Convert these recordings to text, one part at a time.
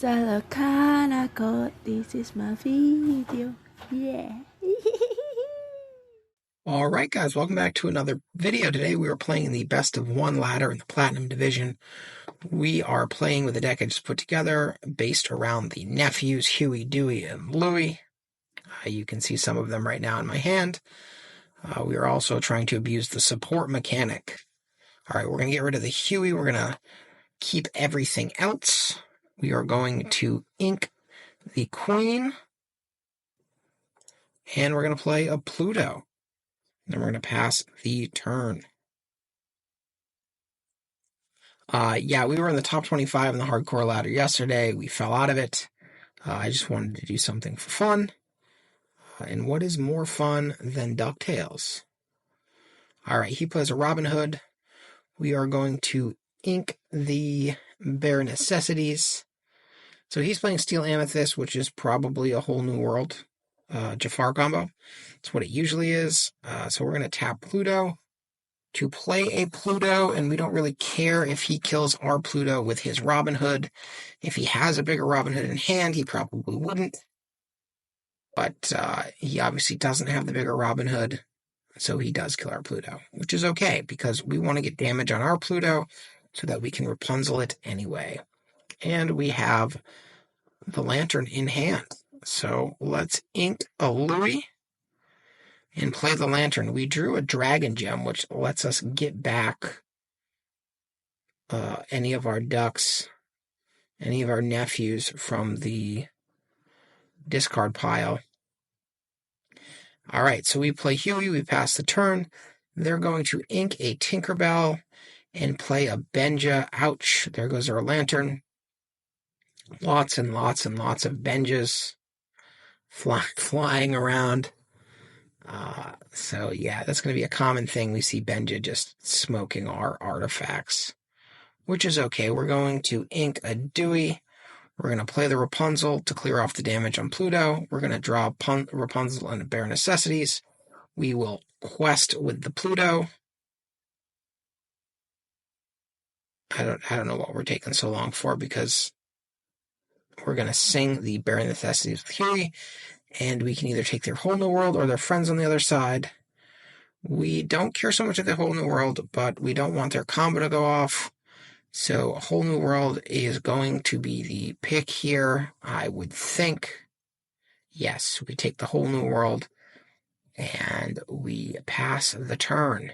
the Lorcana code. This is my video. Yeah. Alright guys, welcome back to another video. Today we are playing the best of one ladder in the Platinum Division. We are playing with a deck I just put together based around the Nephews, Huey, Dewey, and Louie. You can see some of them right now in my hand. We are also trying to abuse the support mechanic. Alright, we're going to get rid of the Huey. We're going to keep everything else. We are going to ink the Queen. And we're going to play a Pluto. Then we're going to pass the turn. Yeah, we were in the top 25 in the hardcore ladder yesterday. We fell out of it. I just wanted to do something for fun. And what is more fun than DuckTales? Alright, he plays a Robin Hood. We are going to ink the Bare Necessities. So he's playing Steel Amethyst, which is probably a Whole New World Jafar combo. That's what it usually is. So we're going to tap Pluto to play a Pluto, and we don't really care if he kills our Pluto with his Robin Hood. If he has a bigger Robin Hood in hand, he probably wouldn't. But he obviously doesn't have the bigger Robin Hood, so he does kill our Pluto, which is okay, because we want to get damage on our Pluto so that we can Rapunzel it anyway. And we have the Lantern in hand. So let's ink a Louie and play the Lantern. We drew a Dragon Gem, which lets us get back any of our ducks, any of our nephews from the discard pile. Alright, so we play Huey, we pass the turn. They're going to ink a Tinkerbell and play a Benja. Ouch, there goes our Lantern. Lots and lots and lots of Benjas flying around. So yeah, that's going to be a common thing. We see Benja just smoking our artifacts, which is okay. We're going to ink a Dewey. We're going to play the Rapunzel to clear off the damage on Pluto. We're going to draw Rapunzel and Bare Necessities. We will quest with the Pluto. I don't know what we're taking so long for, because we're going to sing the Bare Necessities with Huey, and we can either take their Whole New World or their friends on the other side. We don't care so much of the Whole New World, but we don't want their combo to go off. So Whole New World is going to be the pick here, I would think. Yes, we take the Whole New World, and we pass the turn.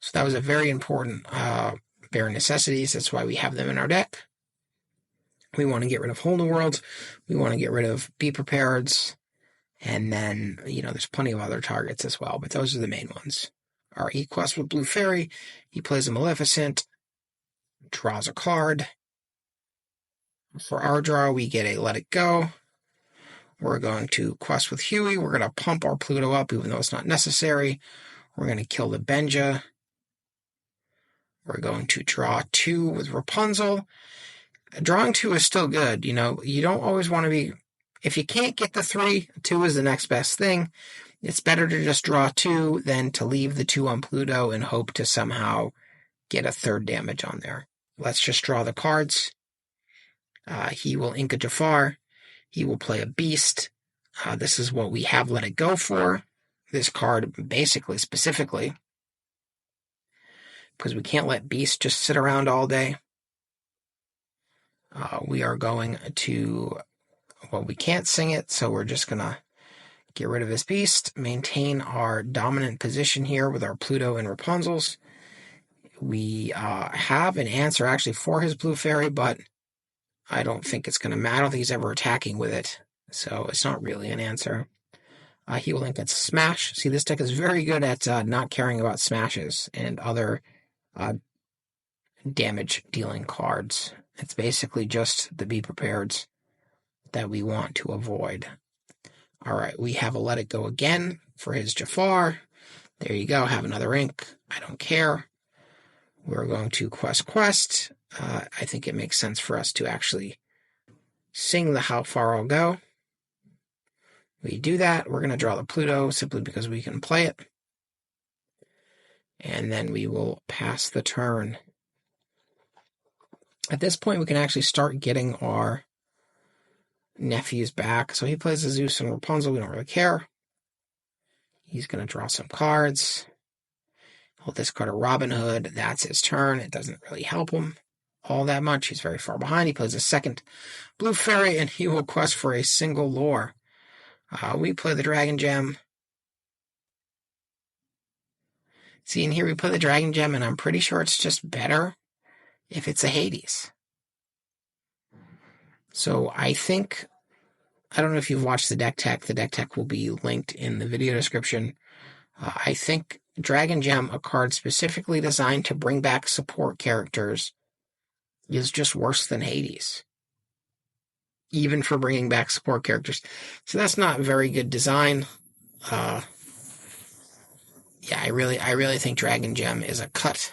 So that was a very important Bare Necessities. That's why we have them in our deck. We want to get rid of Whole New World. We want to get rid of Be Prepareds. And then, there's plenty of other targets as well, but those are the main ones. Our E-Quest with Blue Fairy. He plays a Maleficent. Draws a card. For our draw, we get a Let It Go. We're going to quest with Huey. We're going to pump our Pluto up, even though it's not necessary. We're going to kill the Benja. We're going to draw 2 with Rapunzel. Drawing 2 is still good. You don't always want to be... If you can't get the 3, 2 is the next best thing. It's better to just draw 2 than to leave the 2 on Pluto and hope to somehow get a 3rd damage on there. Let's just draw the cards. He will ink a Jafar. He will play a Beast. This is what we have Let It Go for. This card, basically, specifically. Because we can't let Beast just sit around all day. We are going to... Well, we can't sing it, so we're just going to get rid of his Beast. Maintain our dominant position here with our Pluto and Rapunzels. We have an answer actually for his Blue Fairy, but I don't think it's going to matter. I don't think he's ever attacking with it, so it's not really an answer. He will ink it Smash. See, this deck is very good at not caring about smashes and other damage-dealing cards. It's basically just the Be Prepareds that we want to avoid. Alright, we have a Let It Go again for his Jafar. There you go, have another ink. I don't care. We're going to quest. I think it makes sense for us to actually sing the How Far I'll Go. We do that. We're going to draw the Pluto simply because we can play it. And then we will pass the turn. At this point, we can actually start getting our nephews back. So he plays a Zeus and Rapunzel. We don't really care. He's going to draw some cards. He'll discard a Robin Hood. That's his turn. It doesn't really help him all that much. He's very far behind. He plays a second Blue Fairy, and he will quest for a single lore. We play the Dragon Gem. See, in here we play the Dragon Gem, and I'm pretty sure it's just better if it's a Hades. So I don't know if you've watched the deck tech. The deck tech will be linked in the video description. I think Dragon Gem, a card specifically designed to bring back support characters, is just worse than Hades. Even for bringing back support characters. So that's not very good design. Yeah, I really think Dragon Gem is a cut.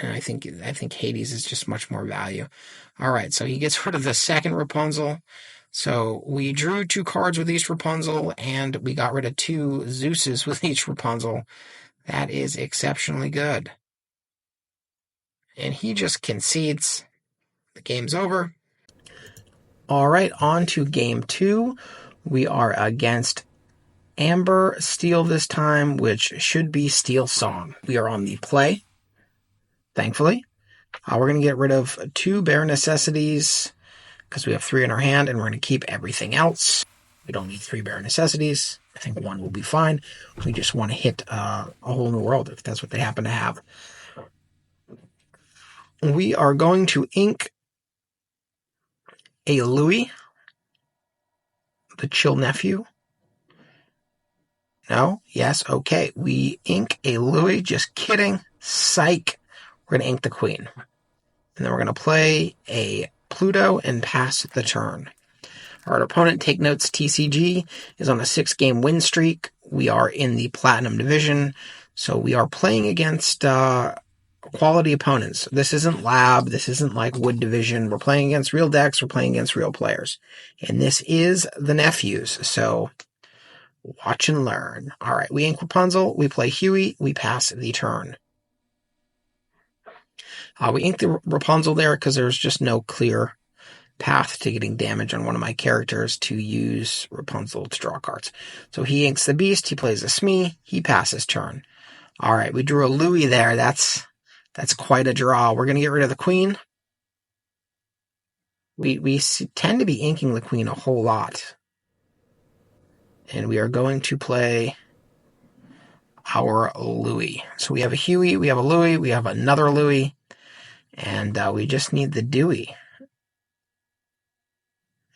And I think Hades is just much more value. All right, so he gets rid of the second Rapunzel. So we drew 2 cards with each Rapunzel, and we got rid of 2 Zeuses with each Rapunzel. That is exceptionally good. And he just concedes. The game's over. All right, on to game 2. We are against Amber Steel this time, which should be Steel Song. We are on the play, thankfully. We're going to get rid of 2 bare necessities because we have 3 in our hand, and we're going to keep everything else. We don't need 3 bare necessities. I think 1 will be fine. We just want to hit a whole new world if that's what they happen to have. We are going to ink a Louis, the Chill Nephew. No? Yes? Okay. We ink a Louis. Just kidding. Psych. We're going to ink the Queen. And then we're going to play a Pluto and pass the turn. Our opponent, take notes, TCG, is on a 6-game win streak. We are in the Platinum Division, so we are playing against quality opponents. This isn't Lab. This isn't like Wood Division. We're playing against real decks. We're playing against real players. And this is the Nephews, so watch and learn. All right, we ink Rapunzel. We play Huey. We pass the turn. We ink the Rapunzel there because there's just no clear path to getting damage on one of my characters to use Rapunzel to draw cards. So he inks the Beast. He plays a Smee. He passes turn. All right, we drew a Louis there. That's quite a draw. We're going to get rid of the Queen. We tend to be inking the Queen a whole lot. And we are going to play our Louis. So we have a Huey, we have a Louis, we have another Louis, and we just need the Dewey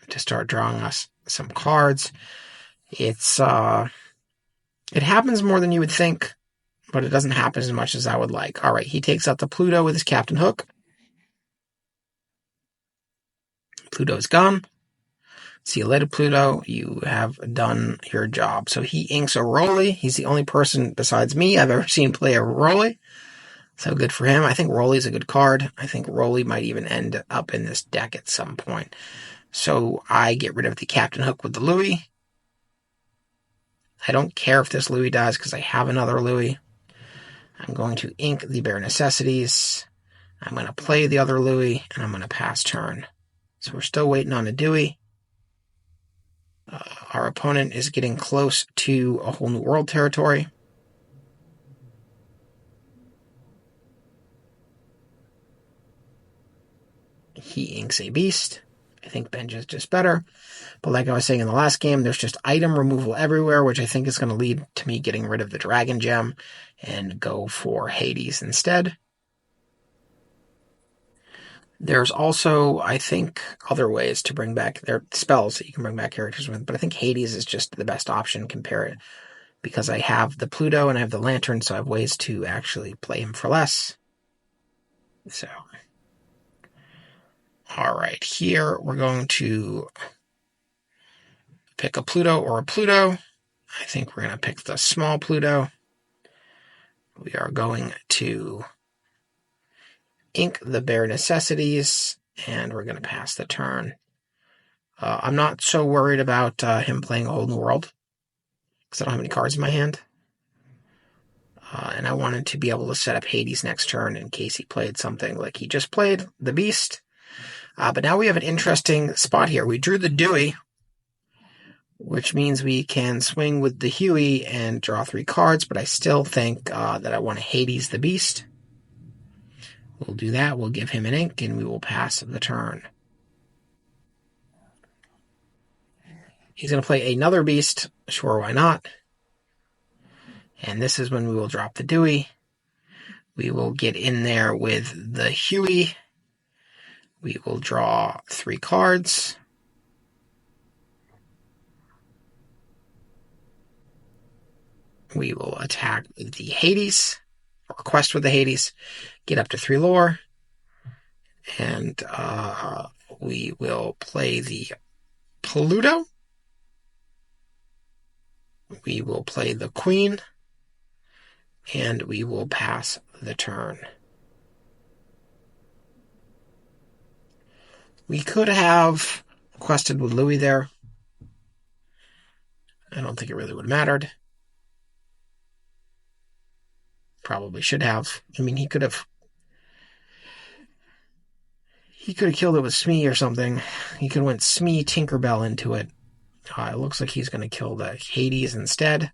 to start drawing us some cards. It happens more than you would think, but it doesn't happen as much as I would like. All right, he takes out the Pluto with his Captain Hook. Pluto's gone. See you later, Pluto. You have done your job. So he inks a Rolly. He's the only person besides me I've ever seen play a Rolly. So good for him. I think Rolly's a good card. I think Rolly might even end up in this deck at some point. So I get rid of the Captain Hook with the Louis. I don't care if this Louis dies because I have another Louis. I'm going to ink the Bare Necessities. I'm going to play the other Louis, and I'm going to pass turn. So we're still waiting on a Dewey. Our opponent is getting close to a whole new world territory. He inks a Beast. I think Benj is just better. But like I was saying in the last game, there's just item removal everywhere, which I think is going to lead to me getting rid of the Dragon Gem and go for Hades instead. There's also, I think, other ways to bring back their spells that you can bring back characters with, but I think Hades is just the best option compared because I have the Pluto and I have the Lantern, so I have ways to actually play him for less. So, all right, here we're going to pick a Pluto or a Pluto. I think we're going to pick the small Pluto. We are going to ink the Bare Necessities, and we're going to pass the turn. I'm not so worried about him playing a whole new world, because I don't have any cards in my hand. And I wanted to be able to set up Hades next turn in case he played something like he just played, the Beast. But now we have an interesting spot here. We drew the Dewey, which means we can swing with the Huey and draw 3 cards, but I still think that I want to Hades the Beast. We'll do that. We'll give him an ink, and we will pass the turn. He's going to play another Beast. Sure, why not? And this is when we will drop the Dewey. We will get in there with the Huey. We will draw 3 cards. We will attack with the Hades, or quest with the Hades, get up to 3 lore. And we will play the Pluto. We will play the Queen. And we will pass the turn. We could have quested with Louis there. I don't think it really would have mattered. Probably should have. I mean, he could have killed it with Smee or something. He could have went Smee Tinkerbell into it. It looks like he's going to kill the Hades instead.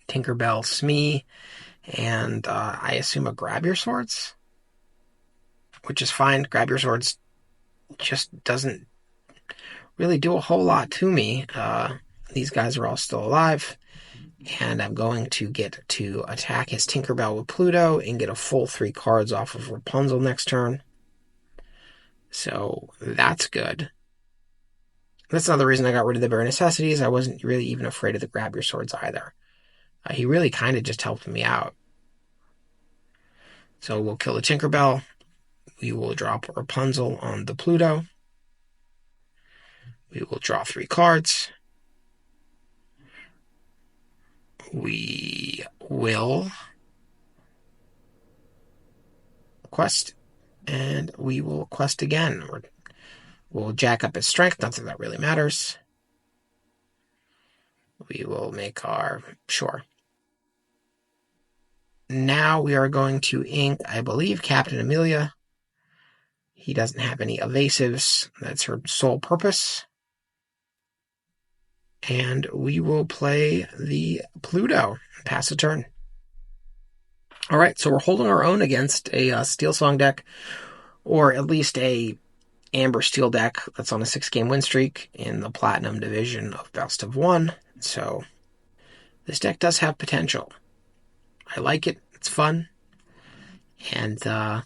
Tinkerbell, Smee, and I assume a Grab Your Swords, which is fine. Grab Your Swords just doesn't really do a whole lot to me. These guys are all still alive, and I'm going to get to attack his Tinkerbell with Pluto and get a full 3 cards off of Rapunzel next turn. So that's good. That's another reason I got rid of the Bare Necessities. I wasn't really even afraid of the Grab Your Swords either. He really kind of just helped me out. So we'll kill the Tinkerbell. We will drop Rapunzel on the Pluto. We will draw 3 cards. We will quest, and we will quest again. We'll jack up his strength, not that really matters. We will make our, sure. Now we are going to ink, I believe, Captain Amelia. He doesn't have any evasives. That's her sole purpose. And we will play the Pluto. Pass a turn. All right, so we're holding our own against a Steel Song deck, or at least a Amber Steel deck that's on a 6-game win streak in the Platinum division of Best of 1. So this deck does have potential. I like it. It's fun. And I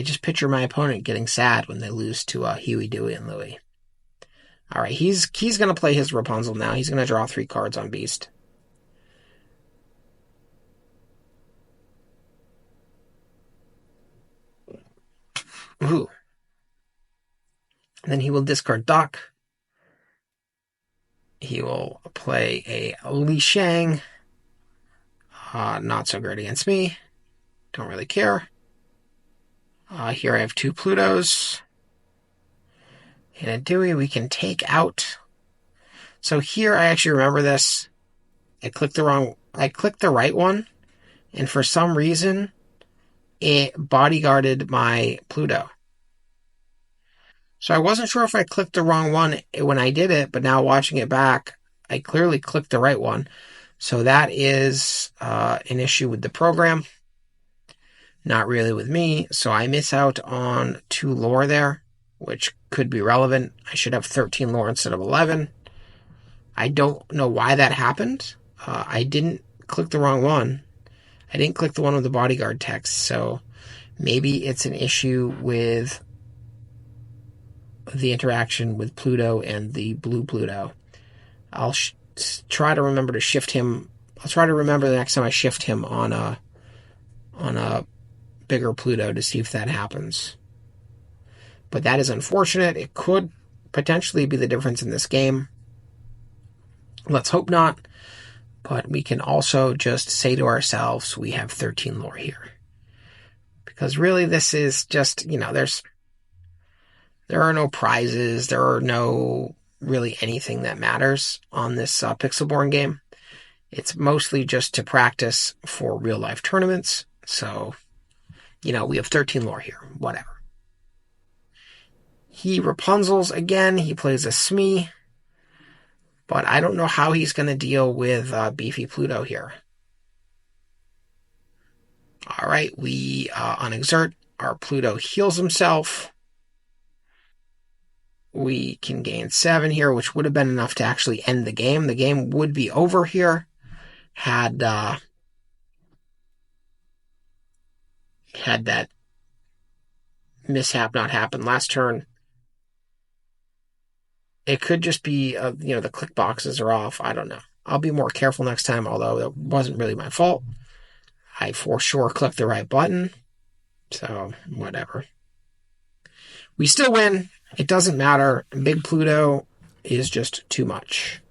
just picture my opponent getting sad when they lose to Huey, Dewey, and Louie. All right, he's going to play his Rapunzel now. He's going to draw 3 cards on Beast. Ooh. Then he will discard Doc. He will play a Li Shang. Not so great against me. Don't really care. Here I have 2 Plutos. And a Dewey we can take out. So here I actually remember this. I clicked the right one, and for some reason it bodyguarded my Pluto. So I wasn't sure if I clicked the wrong one when I did it, but now watching it back, I clearly clicked the right one. So that is an issue with the program. Not really with me. So I miss out on 2 lore there, which could be relevant. I should have 13 lore instead of 11. I don't know why that happened. I didn't click the wrong one. I didn't click the one with the bodyguard text. So maybe it's an issue with the interaction with Pluto and the blue Pluto. I'll try to remember to shift him. I'll try to remember the next time I shift him on a bigger Pluto to see if that happens. But that is unfortunate. It could potentially be the difference in this game. Let's hope not. But we can also just say to ourselves, we have 13 lore here. Because really this is just, there are no prizes. There are no really anything that matters on this Pixelborn game. It's mostly just to practice for real life tournaments. So, we have 13 lore here. Whatever. He Rapunzel's again. He plays a Smee. But I don't know how he's going to deal with Beefy Pluto here. All right, we on Exert, our Pluto heals himself. We can gain 7 here, which would have been enough to actually end the game. The game would be over here had that mishap not happened last turn. It could just be, the click boxes are off. I don't know. I'll be more careful next time, although it wasn't really my fault. I for sure clicked the right button. So, whatever. We still win. It doesn't matter. Big Pluto is just too much.